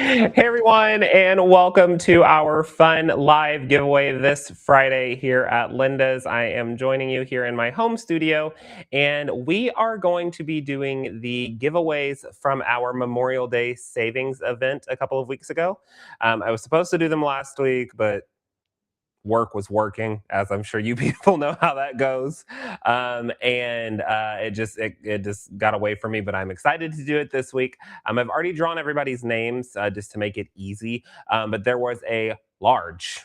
Hey everyone, and welcome to our fun live giveaway this Friday here at Linda's. I am joining you here in my home studio, and we are going to be doing the giveaways from our Memorial Day savings event a couple of weeks ago. I was supposed to do them last week, but work was working, as I'm sure you people know how that goes. It just got away from me, but I'm excited to do it this week. I've already drawn everybody's names just to make it easy, but there was a large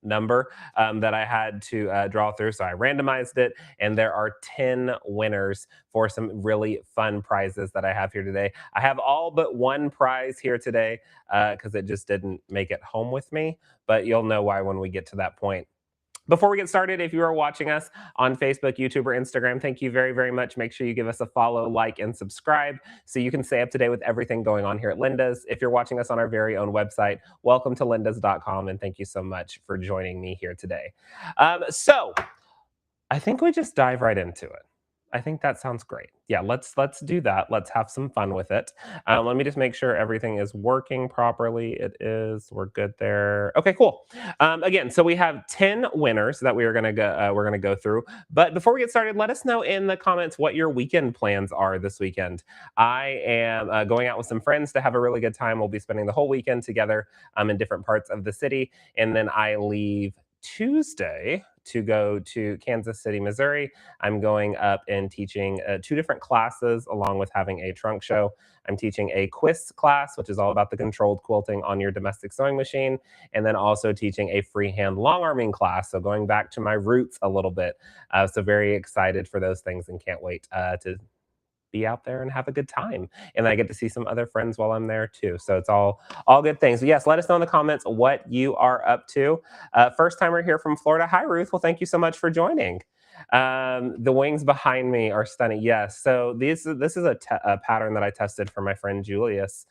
number that I had to draw through, so I randomized it, and there are 10 winners for some really fun prizes that I have here today. I have all but one prize here today because it just didn't make it home with me, but you'll know why when we get to that point. Before we get started, if you are watching us on Facebook, YouTube, or Instagram, thank you very, very much. Make sure you give us a follow, like, and subscribe so you can stay up to date with everything going on here at Linda's. If you're watching us on our very own website, welcome to lindas.com, and thank you so much for joining me here today. So I think we just dive right into it. I think that sounds great. Yeah, let's do that. Let's have some fun with it. Let me just make sure everything is working properly. It is. We're good there. Okay, cool. Again, so we have 10 winners that we're gonna go through. But before we get started, let us know in the comments what your weekend plans are this weekend. I am going out with some friends to have a really good time. We'll be spending the whole weekend together in different parts of the city, and then I leave Tuesday to go to Kansas City, Missouri. I'm going up and teaching two different classes along with having a trunk show. I'm teaching a quiz class, which is all about the controlled quilting on your domestic sewing machine, and then also teaching a freehand long arming class. So going back to my roots a little bit. So very excited for those things and can't wait to be out there and have a good time. And I get to see some other friends while I'm there too. So it's all good things. But yes, let us know in the comments what you are up to. First timer here from Florida. Hi, Ruth. Well, thank you so much for joining. The wings behind me are stunning. Yes. So this is a pattern that I tested for my friend Julius.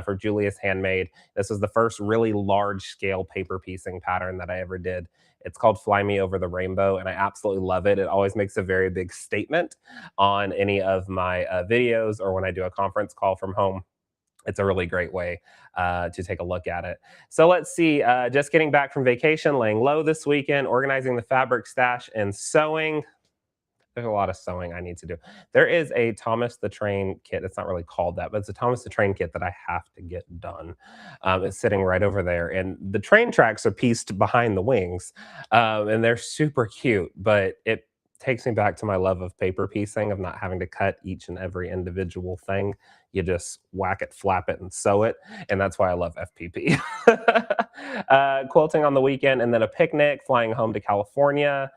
For Julius Handmade. This was the first really large scale paper piecing pattern that I ever did. It's called Fly Me Over the Rainbow, and I absolutely love it. It always makes a very big statement on any of my videos or when I do a conference call from home. It's a really great way to take a look at it. So let's see. Just getting back from vacation, laying low this weekend, organizing the fabric stash, and sewing. There's a lot of sewing I need to do. There is a Thomas the Train kit. It's not really called that, but it's a Thomas the Train kit that I have to get done. It's sitting right over there, and the train tracks are pieced behind the wings, and they're super cute. But it takes me back to my love of paper piecing, of not having to cut each and every individual thing. You just whack it, flap it, and sew it, and that's why I love FPP. Quilting on the weekend, and then a picnic, flying home to California.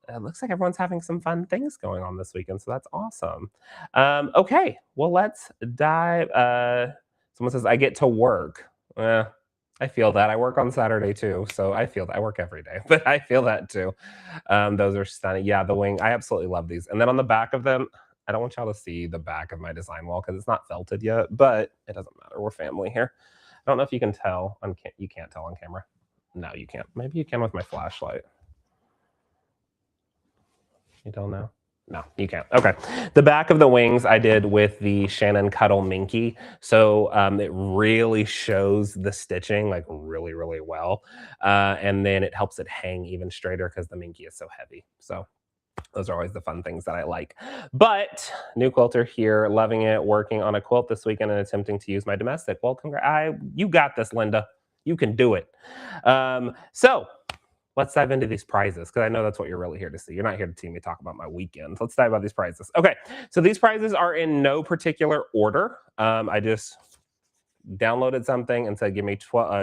It looks like everyone's having some fun things going on this weekend, so that's awesome. Okay, well, let's dive. Someone says, I get to work. I feel that. I work on Saturday too, so I feel that. I work every day, but I feel that too. Those are stunning. Yeah, the wing. I absolutely love these. And then on the back of them, I don't want y'all to see the back of my design wall because it's not felted yet, but it doesn't matter. We're family here. I don't know if you can tell. You can't tell on camera. No, you can't. Maybe you can with my flashlight. You don't know? No, you can't. Okay. The back of the wings I did with the Shannon Cuddle Minky. So it really shows the stitching like really, really well. And then it helps it hang even straighter because the Minky is so heavy. So those are always the fun things that I like. But new quilter here, loving it, working on a quilt this weekend and attempting to use my domestic. Well, you got this, Linda. You can do it. So let's dive into these prizes because I know that's what you're really here to see. You're not here to see me talk about my weekend. Let's dive about these prizes. Okay, so these prizes are in no particular order. I just downloaded something and said, give me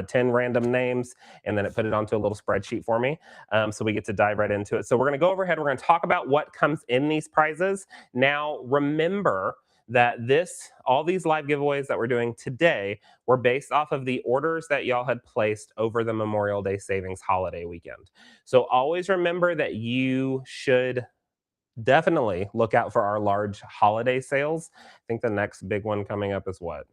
10 random names, and then it put it onto a little spreadsheet for me. So we get to dive right into it. So we're going to go overhead. We're going to talk about what comes in these prizes. Now, remember that all these live giveaways that we're doing today were based off of the orders that y'all had placed over the Memorial Day savings holiday weekend. So always remember that you should definitely look out for our large holiday sales. I think the next big one coming up is what?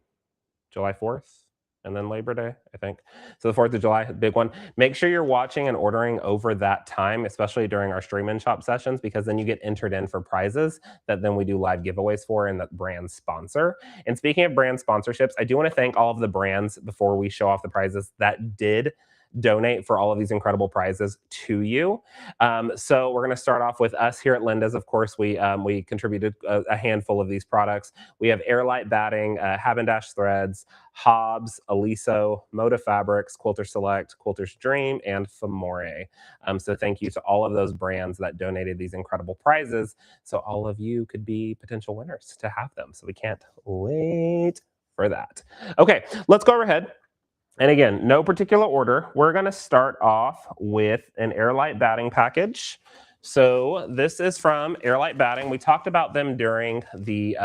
July 4th? and then Labor Day, I think. So the 4th of July, big one. Make sure you're watching and ordering over that time, especially during our stream and shop sessions, because then you get entered in for prizes that then we do live giveaways for and that brands sponsor. And speaking of brand sponsorships, I do want to thank all of the brands before we show off the prizes that did donate for all of these incredible prizes to you. So we're going to start off with us here at Linda's. Of course, we contributed a handful of these products. We have Airlight Batting, Habendash Threads, Hobbs, Aliso, Moda Fabrics, Quilter Select, Quilter's Dream, and Famore. So thank you to all of those brands that donated these incredible prizes, so all of you could be potential winners to have them. So we can't wait for that. Okay, let's go ahead. And again, no particular order. We're going to start off with an Airlight batting package. So this is from Airlight Batting. We talked about them during the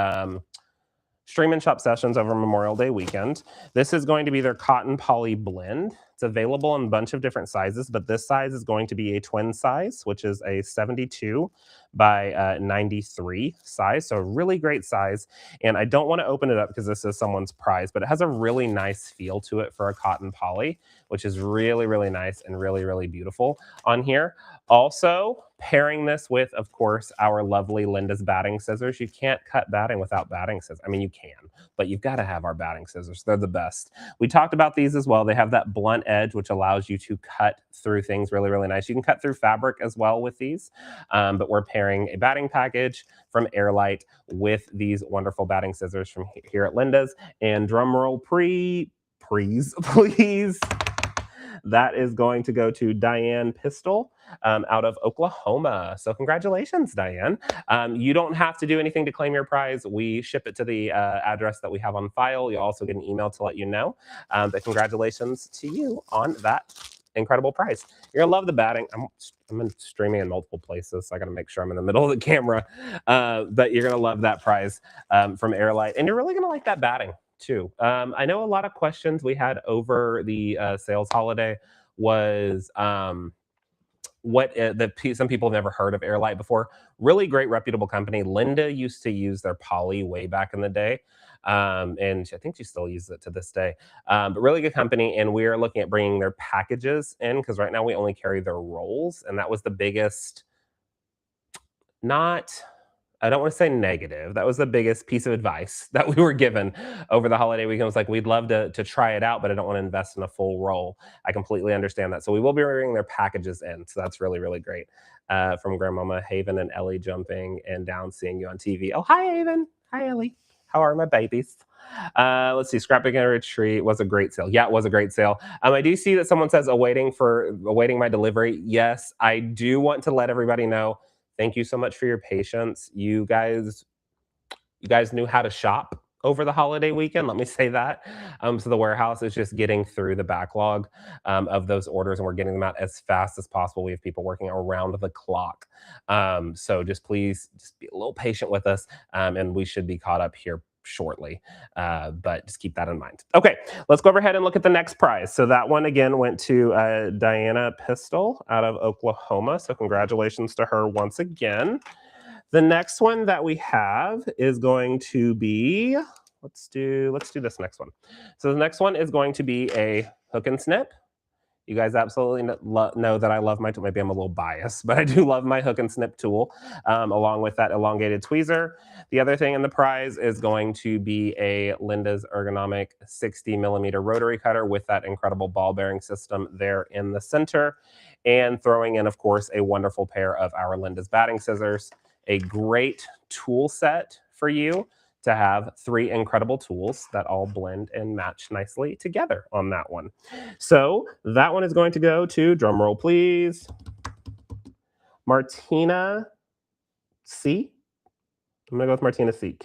stream and shop sessions over Memorial Day weekend. This is going to be their cotton poly blend. It's available in a bunch of different sizes, but this size is going to be a twin size, which is a 72 by 93 size. So a really great size. And I don't want to open it up because this is someone's prize, but it has a really nice feel to it for a cotton poly, which is really, really nice and really, really beautiful on here. Also, pairing this with, of course, our lovely Linda's batting scissors. You can't cut batting without batting scissors. I mean, you can, but you've got to have our batting scissors. They're the best. We talked about these as well. They have that blunt edge, which allows you to cut through things really, really nice. You can cut through fabric as well with these, but we're pairing a batting package from Airlight with these wonderful batting scissors from here at Linda's. And drum roll, please. That is going to go to Diane Pistol out of Oklahoma. So congratulations, Diane. You don't have to do anything to claim your prize. We ship it to the address that we have on file. You also get an email to let you know. But congratulations to you on that incredible prize. You're gonna love the batting. I'm streaming in multiple places, so I gotta make sure I'm in the middle of the camera. But you're gonna love that prize from Airlight, and you're really gonna like that batting too. I know a lot of questions we had over the sales holiday was some people have never heard of Airlight before. Really great, reputable company. Linda used to use their poly way back in the day. And I think she still uses it to this day. But really good company. And we are looking at bringing their packages in because right now we only carry their rolls. And that was the biggest, not I don't want to say negative. That was the biggest piece of advice that we were given over the holiday weekend. It was like, we'd love to try it out, but I don't want to invest in a full roll. I completely understand that. So we will be bringing their packages in. So that's really, really great. From Grandmama Haven and Ellie jumping and down seeing you on TV. Oh, hi, Haven. Hi, Ellie. How are my babies? Let's see. Scrapping and Retreat was a great sale. Yeah, it was a great sale. I do see that someone says awaiting my delivery. Yes, I do want to let everybody know. Thank you so much for your patience. You guys knew how to shop over the holiday weekend. Let me say that. So the warehouse is just getting through the backlog of those orders, and we're getting them out as fast as possible. We have people working around the clock. So please be a little patient with us, and we should be caught up here shortly. But just keep that in mind. Okay, let's go ahead and look at the next prize. So that one again went to Diana Pistol out of Oklahoma. So congratulations to her once again. The next one that we have is going to be, let's do this next one. So the next one is going to be a hook and snip. You guys absolutely know that I love maybe I'm a little biased, but I do love my hook and snip tool, along with that elongated tweezer. The other thing in the prize is going to be a Linda's ergonomic 60 millimeter rotary cutter with that incredible ball bearing system there in the center. And throwing in, of course, a wonderful pair of our Linda's batting scissors. A great tool set for you to have 3 incredible tools that all blend and match nicely together on that one. So that one is going to go to, drum roll please, Martina C. I'm gonna go with Martina C.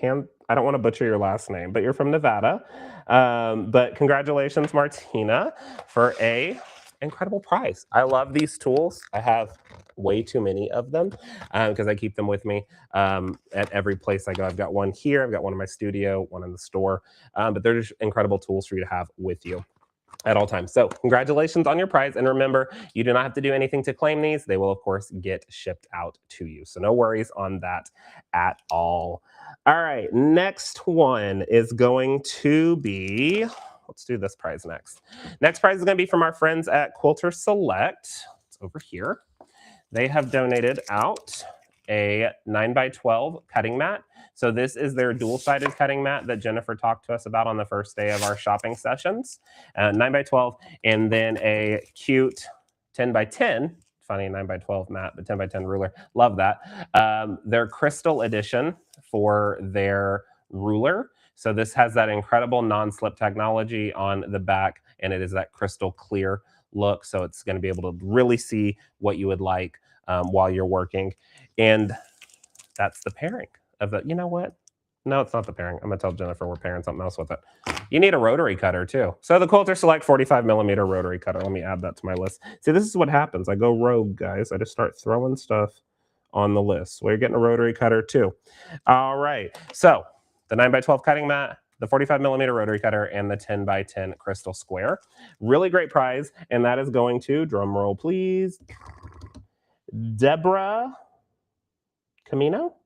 I don't want to butcher your last name, but you're from Nevada. But congratulations, Martina, for a incredible prize. I love these tools. I have way too many of them because I keep them with me at every place I go. I've got one here, I've got one in my studio, one in the store, but they're just incredible tools for you to have with you at all times. So congratulations on your prize. And remember, you do not have to do anything to claim these. They will, of course, get shipped out to you. So no worries on that at all. All right, next one is going to be, let's do this prize next. Next prize is going to be from our friends at Quilter Select. It's over here. They have donated out a 9x12 cutting mat. So this is their dual-sided cutting mat that Jennifer talked to us about on the first day of our shopping sessions. 9x12, and then a cute 10x10, funny 9x12 mat, but 10x10 ruler. Love that. Their crystal edition for their ruler. So this has that incredible non-slip technology on the back, and it is that crystal clear look. So it's going to be able to really see what you would like while you're working. And that's the pairing of the, you know what? No, it's not the pairing. I'm going to tell Jennifer we're pairing something else with it. You need a rotary cutter too. So the Quilter Select 45mm rotary cutter. Let me add that to my list. See, this is what happens. I go rogue, guys. I just start throwing stuff on the list. We're getting a rotary cutter too. All right. So the 9x12 cutting mat, the 45mm rotary cutter, and the 10x10 crystal square. Really great prize. And that is going to, drum roll please, Deborah Camino?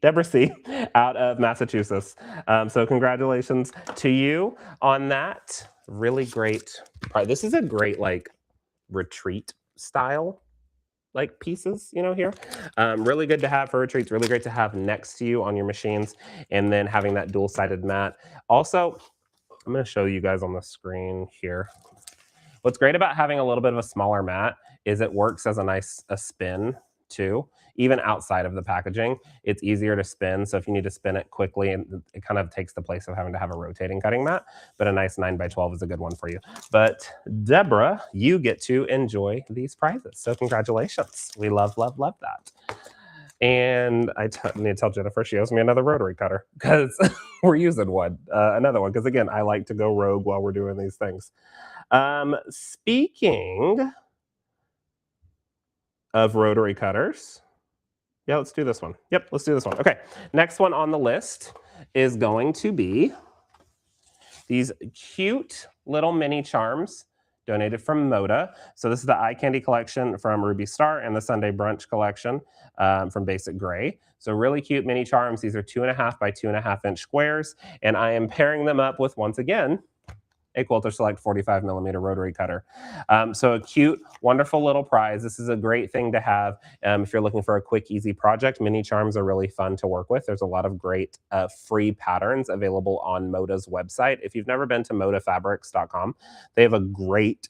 Deborah C, out of Massachusetts. So congratulations to you on that. Really great. This is a great like retreat style like pieces, you know, here. Really good to have for retreats, really great to have next to you on your machines, and then having that dual-sided mat. Also, I'm going to show you guys on the screen here. What's great about having a little bit of a smaller mat is it works as a spin too. Even outside of the packaging, it's easier to spin. So if you need to spin it quickly, and it kind of takes the place of having to have a rotating cutting mat, but a nice 9x12 is a good one for you. But Deborah, you get to enjoy these prizes. So congratulations. We love, love, love that. And I need to tell Jennifer she owes me another rotary cutter because we're using one, another one. Because again, I like to go rogue while we're doing these things. Speaking of rotary cutters, yeah, let's do this one. Yep, let's do this one. Okay, next one on the list is going to be these cute little mini charms donated from Moda. So this is the Eye Candy collection from Ruby Star and the Sunday Brunch collection from Basic Gray. So really cute mini charms. These are 2.5 by 2.5 inch squares, and I am pairing them up with, once again, a Quilter Select 45mm rotary cutter. So a cute, wonderful little prize. This is a great thing to have if you're looking for a quick, easy project. Mini charms are really fun to work with. There's a lot of great free patterns available on Moda's website. If you've never been to modafabrics.com, they have a great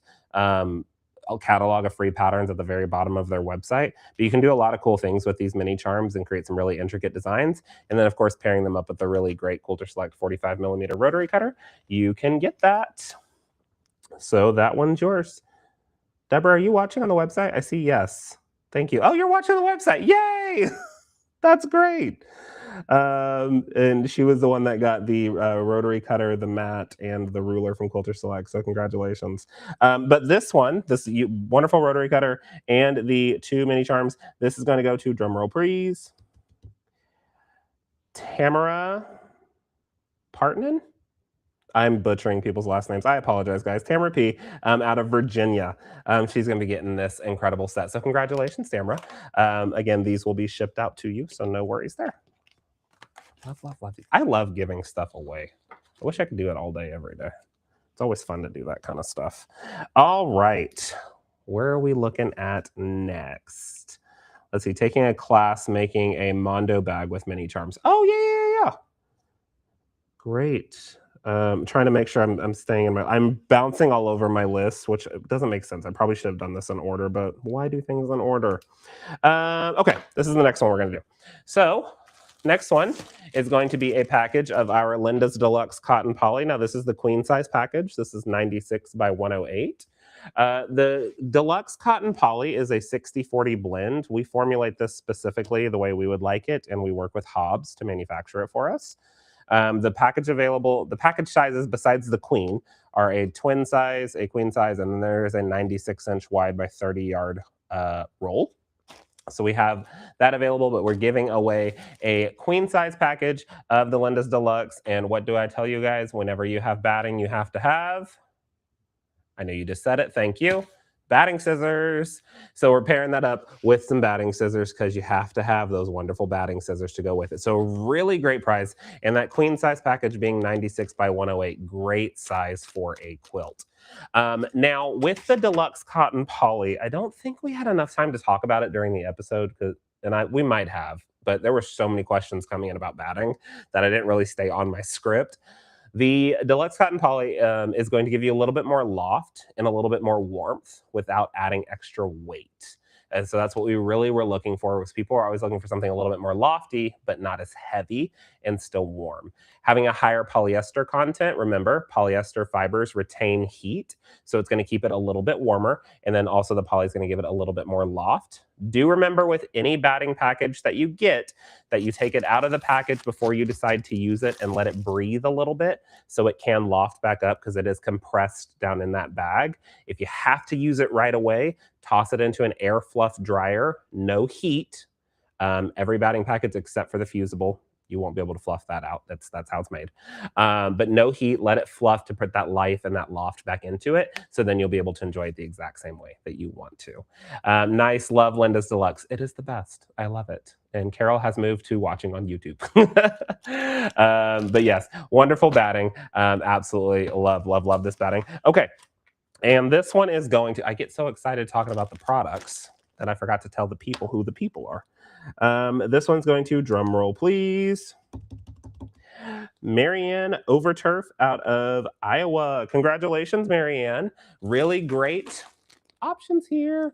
catalog of free patterns at the very bottom of their website. But you can do a lot of cool things with these mini charms and create some really intricate designs. And then, of course, pairing them up with the really great Quilter Select 45mm rotary cutter, you can get that. So that one's yours. Deborah, are you watching on the website? I see yes. Thank you. Oh, you're watching the website. Yay! That's great. And she was the one that got the rotary cutter, the mat, and the ruler from Quilter Select. So congratulations. But this one, this wonderful rotary cutter and the 2 mini charms, this is going to go to, drumroll please, Tamara Partnan. I'm butchering people's last names. I apologize, guys. Tamara P. Out of Virginia. She's going to be getting this incredible set. So congratulations, Tamara. Again, these will be shipped out to you, so no worries there. Love, love, love. I love giving stuff away. I wish I could do it all day, every day. It's always fun to do that kind of stuff. All right. Where are we looking at next? Let's see. Taking a class making a Mondo bag with mini charms. Oh, yeah. Great. Trying to make sure I'm staying in I'm bouncing all over my list, which doesn't make sense. I probably should have done this in order, but why do things in order? Okay, this is the next one we're going to do. So next one is going to be a package of our Linda's Deluxe Cotton Poly. Now, this is the queen size package. This is 96 by 108. The Deluxe Cotton Poly is a 60-40 blend. We formulate this specifically the way we would like it, and we work with Hobbs to manufacture it for us. The package sizes besides the queen are a twin size, a queen size, and then there's a 96-inch wide by 30-yard roll. So we have that available, but we're giving away a queen size package of the Linda's Deluxe. And what do I tell you guys? Whenever you have batting, you have to have, I know you just said it, thank you, batting scissors. So we're pairing that up with some batting scissors because you have to have those wonderful batting scissors to go with it. So really great price. And that queen size package being 96 by 108, great size for a quilt. Now with the deluxe cotton poly, I don't think we had enough time to talk about it during the episode, we might have, but there were so many questions coming in about batting that I didn't really stay on my script. The deluxe cotton poly is going to give you a little bit more loft and a little bit more warmth without adding extra weight. And so that's what we really were looking for, was people are always looking for something a little bit more lofty, but not as heavy and still warm. Having a higher polyester content, remember, polyester fibers retain heat, so it's going to keep it a little bit warmer. And then also the poly is going to give it a little bit more loft. Do remember with any batting package that you get, that you take it out of the package before you decide to use it and let it breathe a little bit so it can loft back up, because it is compressed down in that bag. If you have to use it right away, toss it into an air fluff dryer, no heat. Every batting package except for the fusible, you won't be able to fluff that out. That's how it's made. But no heat, let it fluff to put that life and that loft back into it. So then you'll be able to enjoy it the exact same way that you want to. Nice, love Linda's Deluxe. It is the best. I love it. And Carol has moved to watching on YouTube. But yes, wonderful batting. Absolutely love this batting. Okay. And this one is going to, I get so excited talking about the products that I forgot to tell the people who the people are. This one's going to, drum roll please, Marianne Overturf out of Iowa. Congratulations, Marianne. Really great options here.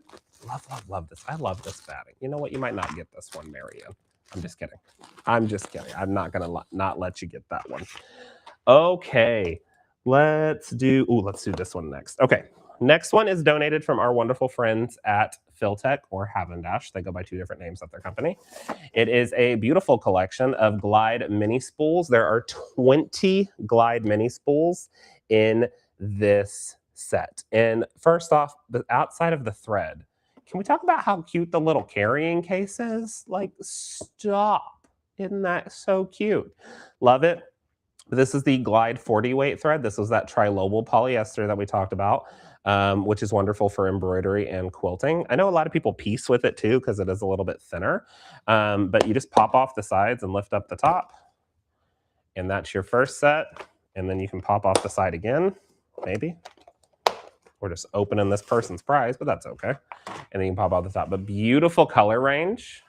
Love this. I love this batting. You know what? You might not get this one, Marianne. I'm just kidding. I'm not going to not let you get that one. Okay. Let's do this one next. Okay. Next one is donated from our wonderful friends at Philtech or Havendash. They go by two different names at their company. It is a beautiful collection of Glide mini spools. There are 20 Glide mini spools in this set. And first off, the outside of the thread, can we talk about how cute the little carrying case is? Like, stop. Isn't that so cute? Love it. This is the Glide 40 weight thread. This was that trilobal polyester that we talked about, which is wonderful for embroidery and quilting. I know a lot of people piece with it too because it is a little bit thinner, but you just pop off the sides and lift up the top. And that's your first set. And then you can pop off the side again, maybe. We're just opening this person's prize, but that's okay. And then you can pop off the top. But beautiful color range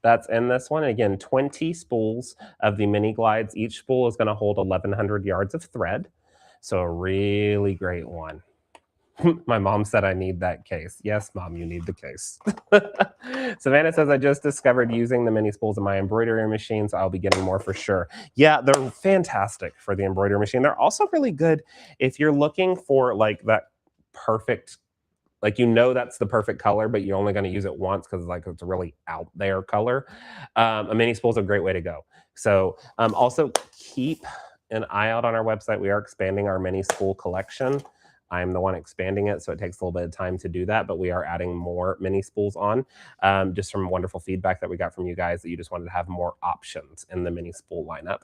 that's in this one. Again, 20 spools of the mini glides. Each spool is going to hold 1,100 yards of thread. So a really great one. My mom said I need that case. Yes, Mom, you need the case. Savannah says, I just discovered using the mini spools in my embroidery machine, so I'll be getting more for sure. Yeah, they're fantastic for the embroidery machine. They're also really good if you're looking for like that perfect, like, you know, that's the perfect color, but you're only going to use it once because like it's a really out there color. A mini spool is a great way to go. So also keep an eye out on our website. We are expanding our mini spool collection. I'm the one expanding it, so it takes a little bit of time to do that, but we are adding more mini spools on, just from wonderful feedback that we got from you guys that you just wanted to have more options in the mini spool lineup.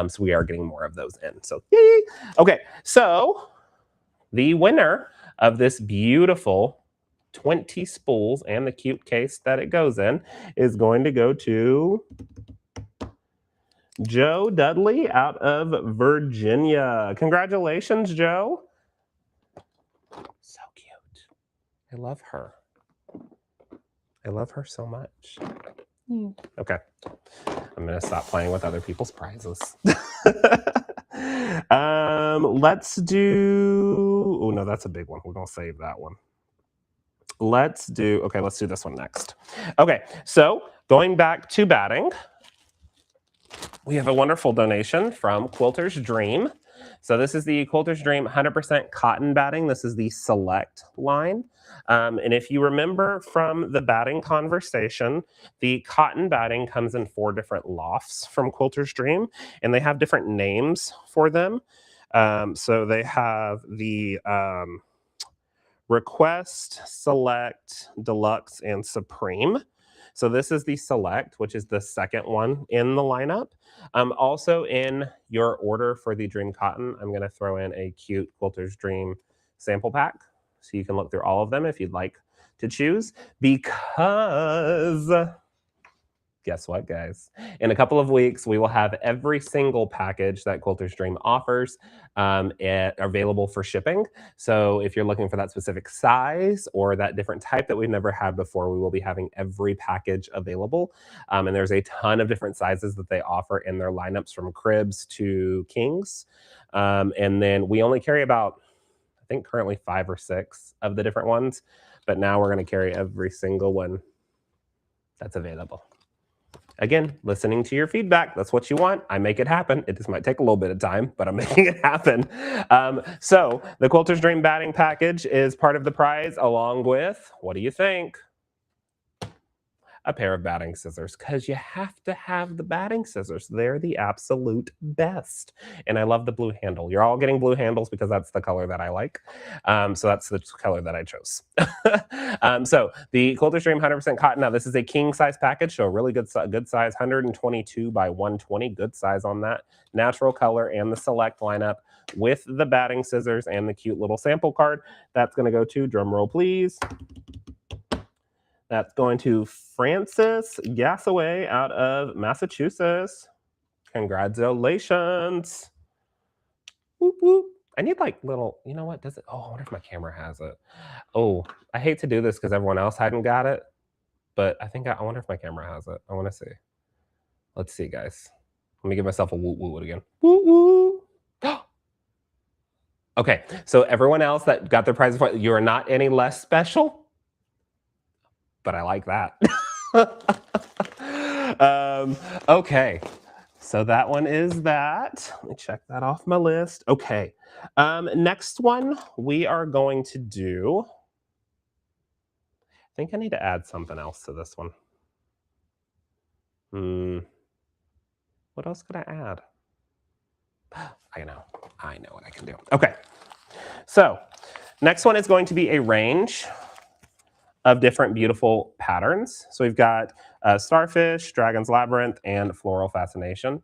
So we are getting more of those in. So yay! Okay, so the winner of this beautiful 20 spools and the cute case that it goes in is going to go to Joe Dudley out of Virginia. Congratulations, Joe. So cute. I love her. I love her so much. Okay. I'm going to stop playing with other people's prizes. Let's do... Oh, no, that's a big one. We're going to save that one. Let's do this one next. Okay, so going back to batting, we have a wonderful donation from Quilter's Dream. So this is the Quilter's Dream 100% cotton batting. This is the Select line. And if you remember from the batting conversation, the cotton batting comes in 4 different lofts from Quilter's Dream, and they have different names for them. So they have the Request, Select, Deluxe, and Supreme. So this is the Select, which is the second one in the lineup. Also in your order for the Dream Cotton, I'm going to throw in a cute Quilter's Dream sample pack. so you can look through all of them if you'd like to choose, because guess what, guys? In a couple of weeks, we will have every single package that Quilters Dream offers available for shipping. So if you're looking for that specific size or that different type that we've never had before, we will be having every package available. And there's a ton of different sizes that they offer in their lineups, from cribs to kings. And then we only carry about, I think currently 5 or 6 of the different ones, but now we're going to carry every single one that's available. Again, listening to your feedback. That's what you want. I make it happen. It just might take a little bit of time, but I'm making it happen. So the Quilters Dream batting package is part of the prize, along with, what do you think? A pair of batting scissors, because you have to have the batting scissors. They're the absolute best. And I love the blue handle. You're all getting blue handles because that's the color that I like. So that's the color that I chose. So the Quilters Dream 100% cotton. Now this is a king size package, so a really good size, 122 by 120, good size on that. Natural color and the select lineup with the batting scissors and the cute little sample card. That's going to go to, drum roll please. That's going to Francis Gassaway out of Massachusetts. Congratulations. Whoop, whoop. I need like little, you know what, does it? Oh, I wonder if my camera has it. Oh, I hate to do this because everyone else hadn't got it, but I wonder if my camera has it. I want to see. Let's see, guys. Let me give myself a woot woot again. Woot woot. Okay, so everyone else that got their prize, you are not any less special, but I like that. Okay, so that one is that. Let me check that off my list. Okay, next one we are going to do, I think I need to add something else to this one. What else could I add? I know what I can do. Okay, so next one is going to be a range of different beautiful patterns. So we've got Starfish, Dragon's Labyrinth, and Floral Fascination.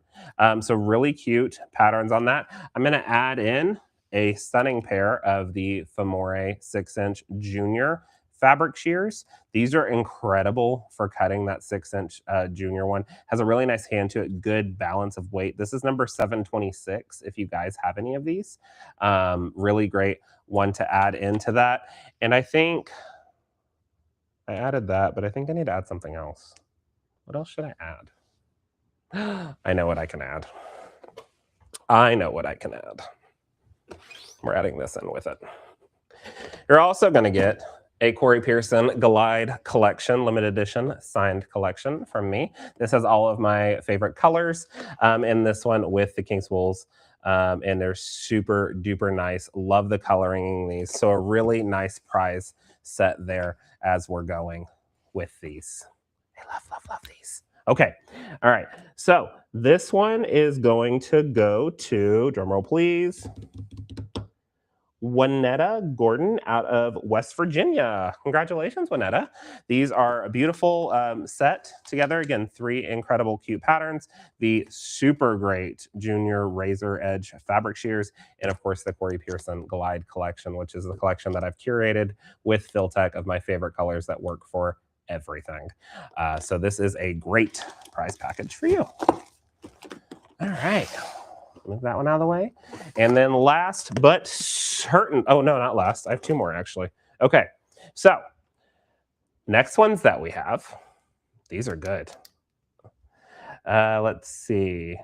So really cute patterns on that. I'm going to add in a stunning pair of the Famore 6-inch Junior fabric shears. These are incredible for cutting. That 6-inch Junior one has a really nice hand to it, good balance of weight. This is number 726 if you guys have any of these. Really great one to add into that. And I think I added that, but I think I need to add something else. What else should I add? I know what I can add. We're adding this in with it. You're also going to get a Corey Pearson Glide Collection, limited edition signed collection from me. This has all of my favorite colors in this one with the King's Wools. And they're super duper nice. Love the coloring in these. So a really nice prize set there as we're going with these. I love these. Okay, all right. So this one is going to go to, drumroll please, Juanetta Gordon out of West Virginia. Congratulations, Juanetta. These are a beautiful set together. Again, 3 incredible cute patterns. The super great Junior Razor Edge fabric shears, and of course the Corey Pearson Glide collection, which is the collection that I've curated with Filtech of my favorite colors that work for everything. So this is a great prize package for you. All right. Move that one out of the way. And then last but certain, oh no, not last. I have 2 more actually. Okay, so next ones that we have, these are good. Let's see.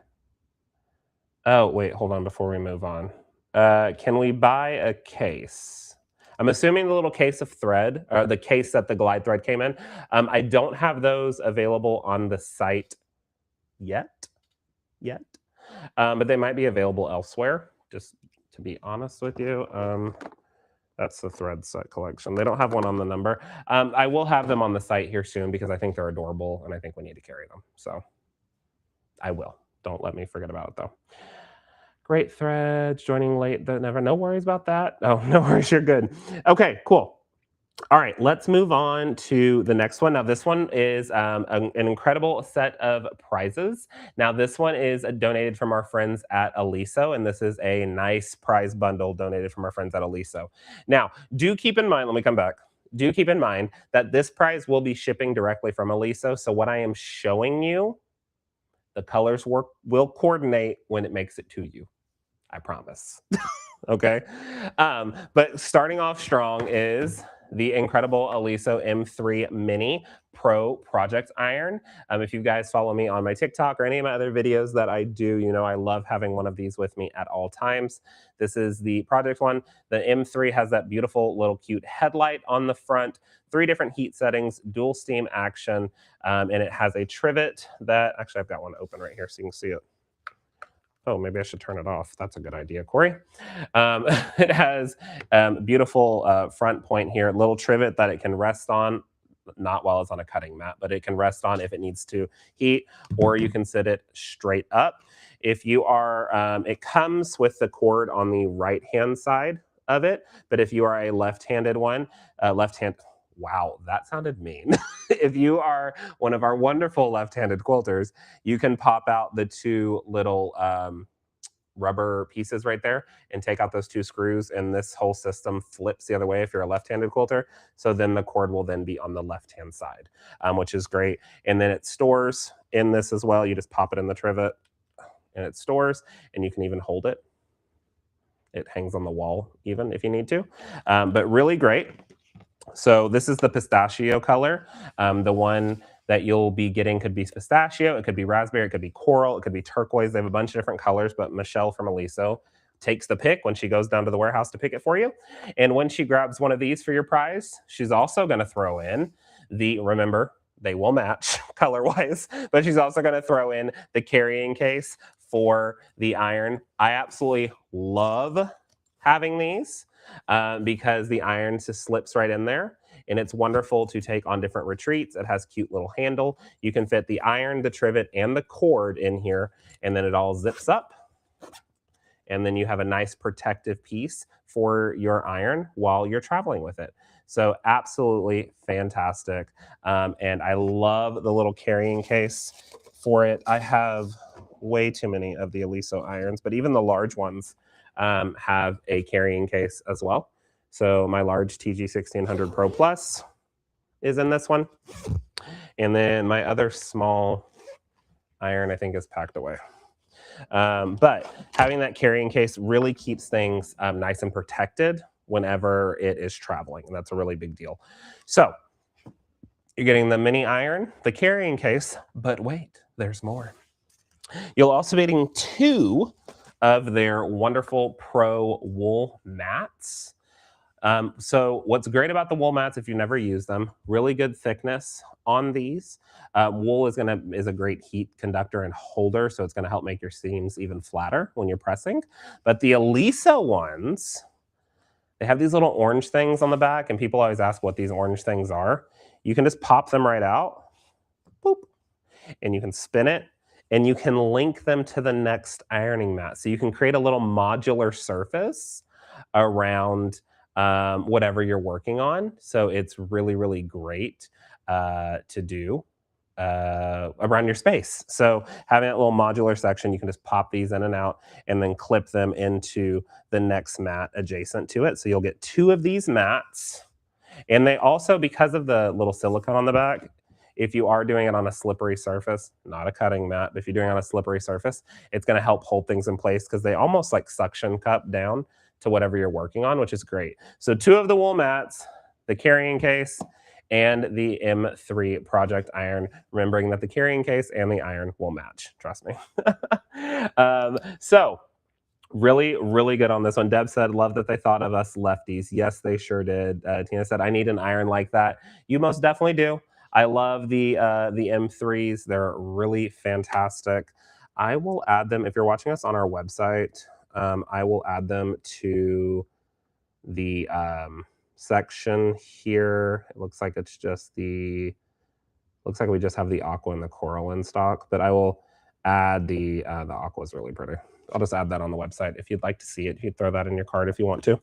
Oh, wait, hold on before we move on. Can we buy a case? I'm assuming the little case of thread, or the case that the Glide thread came in. I don't have those available on the site yet. But they might be available elsewhere, just to be honest with you. That's the thread set collection. They don't have one on the number. I will have them on the site here soon because I think they're adorable and I think we need to carry them. So I will. Don't let me forget about it though. Great threads, joining late, no worries about that. Oh, no worries, you're good. Okay, cool. All right, let's move on to the next one. Now, this one is an incredible set of prizes. Now, this one is donated from our friends at Aliso, and this is a nice prize bundle donated from our friends at Aliso. Now, do keep in mind, let me come back. Do keep in mind that this prize will be shipping directly from Aliso. So, what I am showing you, the colors will coordinate when it makes it to you. I promise. Okay. But starting off strong is the incredible Aliso M3 Mini Pro Project Iron. If you guys follow me on my TikTok or any of my other videos that I do, you know I love having one of these with me at all times. This is the project one. The M3 has that beautiful little cute headlight on the front, 3 different heat settings, dual steam action, and it has a trivet that, actually I've got one open right here so you can see it. Oh, maybe I should turn it off. That's a good idea, Corey. It has beautiful front point here, little trivet that it can rest on, not while it's on a cutting mat, but it can rest on if it needs to heat, or you can sit it straight up. If you are, it comes with the cord on the right-hand side of it, but if you are a left-handed one, left-hand, wow, that sounded mean. If you are one of our wonderful left-handed quilters, you can pop out the 2 little rubber pieces right there and take out those 2 screws, and this whole system flips the other way if you're a left-handed quilter. So then the cord will then be on the left-hand side, which is great. And then it stores in this as well. You just pop it in the trivet and it stores, and you can even hold it. It hangs on the wall even if you need to, but really great. So this is the pistachio color. The one that you'll be getting could be pistachio, it could be raspberry, it could be coral, it could be turquoise. They have a bunch of different colors, but Michelle from Aliso takes the pick when she goes down to the warehouse to pick it for you. And when she grabs one of these for your prize, she's also going to throw in remember, they will match color wise, but she's also going to throw in the carrying case for the iron. I absolutely love having these because the iron just slips right in there, and it's wonderful to take on different retreats. It has cute little handle. You can fit the iron, the trivet, and the cord in here, and then it all zips up. And then you have a nice protective piece for your iron while you're traveling with it. So absolutely fantastic. And I love the little carrying case for it. I have way too many of the Aliso irons, but even the large ones have a carrying case as well. So my large TG 1600 Pro Plus is in this one. And then my other small iron, I think, is packed away. But having that carrying case really keeps things nice and protected whenever it is traveling. And that's a really big deal. So you're getting the mini iron, the carrying case, but wait, there's more. You'll also be getting 2 of their wonderful Pro wool mats. So what's great about the wool mats, if you never use them, really good thickness on these. Wool is a great heat conductor and holder, so it's gonna help make your seams even flatter when you're pressing. But the Aliso ones, they have these little orange things on the back, and people always ask what these orange things are. You can just pop them right out, boop, and you can spin it, and you can link them to the next ironing mat. So you can create a little modular surface around whatever you're working on. So it's really, really great to do around your space. So having that little modular section, you can just pop these in and out and then clip them into the next mat adjacent to it. So you'll get 2 of these mats. And they also, because of the little silicone on the back, if you are doing it on a slippery surface, not a cutting mat, but if you're doing it on a slippery surface, it's going to help hold things in place because they almost like suction cup down to whatever you're working on, which is great. So 2 of the wool mats, the carrying case, and the M3 Project Iron, remembering that the carrying case and the iron will match, trust me. So really, really good on this one. Deb said, love that they thought of us lefties. Yes, they sure did. Tina said, I need an iron like that. You most definitely do. I love the M3s. They're really fantastic. I will add them, if you're watching us on our website, I will add them to the section here. It looks like it's just looks like we just have the aqua and the coral in stock, but I will add the aqua is really pretty. I'll just add that on the website if you'd like to see it. You can throw that in your card if you want to.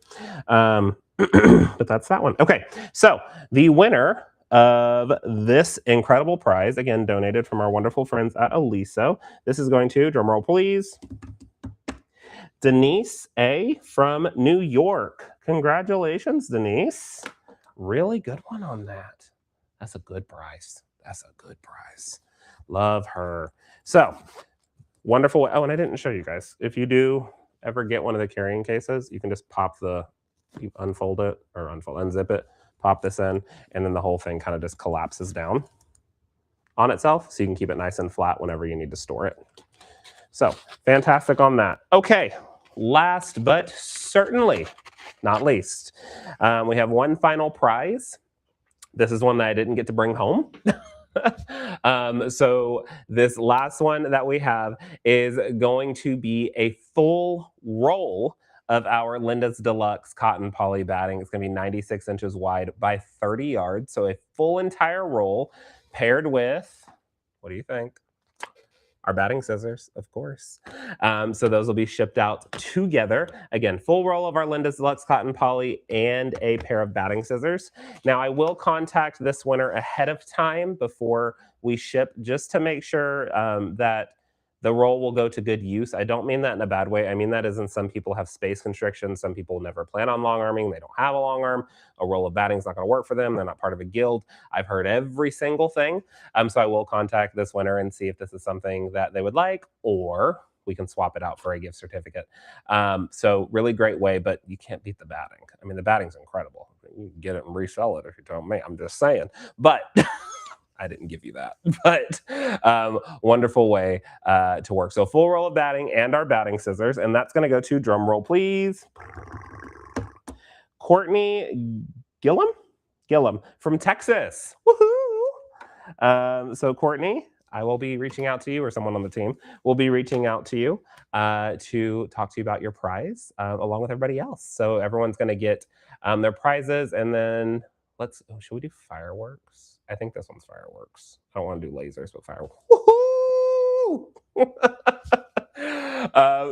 But that's that one. Okay, so the winner of this incredible prize, again donated from our wonderful friends at Aliso. This is going to, drumroll please, Denise A. from New York. Congratulations, Denise. Really good one on that. That's a good prize. That's a good prize. Love her. So, wonderful. Oh, and I didn't show you guys. If you do ever get one of the carrying cases, you can just you unfold it or unzip it, pop this in, and then the whole thing kind of just collapses down on itself so you can keep it nice and flat whenever you need to store it. So fantastic on that. Okay, last but certainly not least, we have one final prize. This is one that I didn't get to bring home. So this last one that we have is going to be a full roll of our Linda's Deluxe cotton poly batting. It's going to be 96 inches wide by 30 yards. So a full entire roll paired with, what do you think? Our batting scissors, of course. So those will be shipped out together. Again, full roll of our Linda's Deluxe Cotton Poly and a pair of batting scissors. Now, I will contact this winner ahead of time before we ship just to make sure that the roll will go to good use. I don't mean that in a bad way. I mean that as in some people have space constrictions. Some people never plan on long arming. They don't have a long arm. A roll of batting is not going to work for them. They're not part of a guild. I've heard every single thing. So I will contact this winner and see if this is something that they would like, or we can swap it out for a gift certificate. So really great way, but you can't beat the batting. I mean, the batting's incredible. You can get it and resell it if you tell me. I'm just saying. But I didn't give you that, but wonderful way to work. So full roll of batting and our batting scissors, and that's going to go to, drum roll please, Courtney Gillum from Texas. Woohoo! So Courtney, I will be reaching out to you, or someone on the team will be reaching out to you to talk to you about your prize along with everybody else. So everyone's going to get their prizes, and then should we do fireworks? I think this one's fireworks. I don't want to do lasers, but fireworks. Woohoo!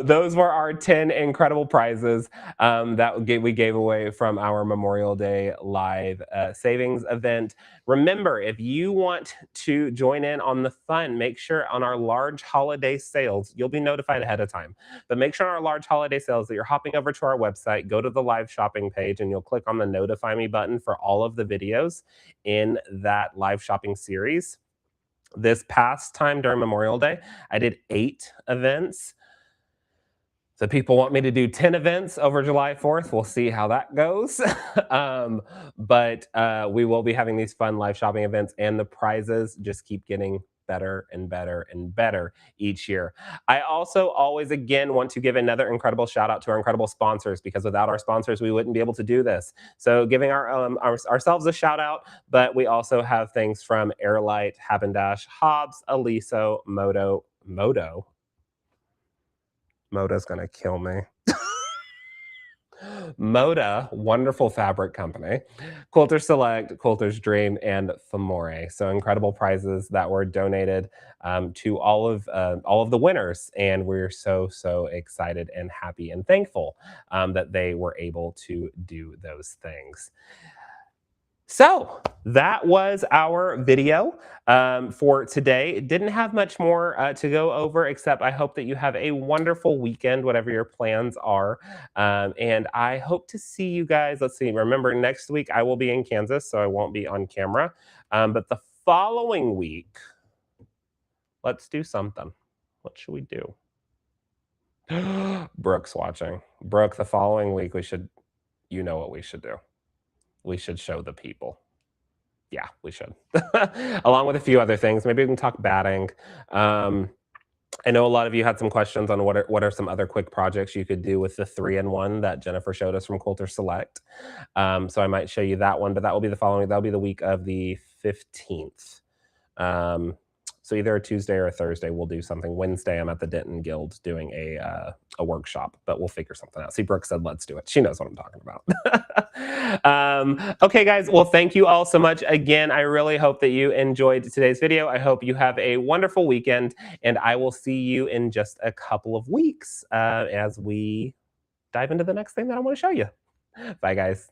Those were our 10 incredible prizes that we gave away from our Memorial Day live savings event. Remember, if you want to join in on the fun, make sure on our large holiday sales, you'll be notified ahead of time, but make sure on our large holiday sales that you're hopping over to our website, go to the live shopping page, and you'll click on the notify me button for all of the videos in that live shopping series. This past time during Memorial Day, I did 8 events. So people want me to do 10 events over July 4th. We'll see how that goes. But we will be having these fun live shopping events, and the prizes just keep getting better and better and better each year. I also always, again, want to give another incredible shout out to our incredible sponsors, because without our sponsors, we wouldn't be able to do this. So giving ourselves a shout out, but we also have things from Airlight, Habendash, Hobbs, Aliso, Moda's gonna kill me. Moda, wonderful fabric company, Quilter Select, Quilter's Dream, and Famore. So incredible prizes that were donated to all of the winners, and we're so excited and happy and thankful that they were able to do those things. So that was our video for today. It didn't have much more to go over, except I hope that you have a wonderful weekend, whatever your plans are. And I hope to see you guys. Let's see. Remember, next week I will be in Kansas, so I won't be on camera. But the following week, let's do something. What should we do? Brooke's watching. Brooke, the following week, you know what we should do. We should show the people. Yeah, we should. Along with a few other things. Maybe we can talk batting. I know a lot of you had some questions on what are some other quick projects you could do with the 3-in-1 that Jennifer showed us from Quilter Select. So I might show you that one, but that will be the following. That'll be the week of the 15th. So either a Tuesday or a Thursday, we'll do something. Wednesday, I'm at the Denton Guild doing a workshop, but we'll figure something out. See, Brooke said, let's do it. She knows what I'm talking about. Okay, guys. Well, thank you all so much. Again, I really hope that you enjoyed today's video. I hope you have a wonderful weekend, and I will see you in just a couple of weeks as we dive into the next thing that I want to show you. Bye, guys.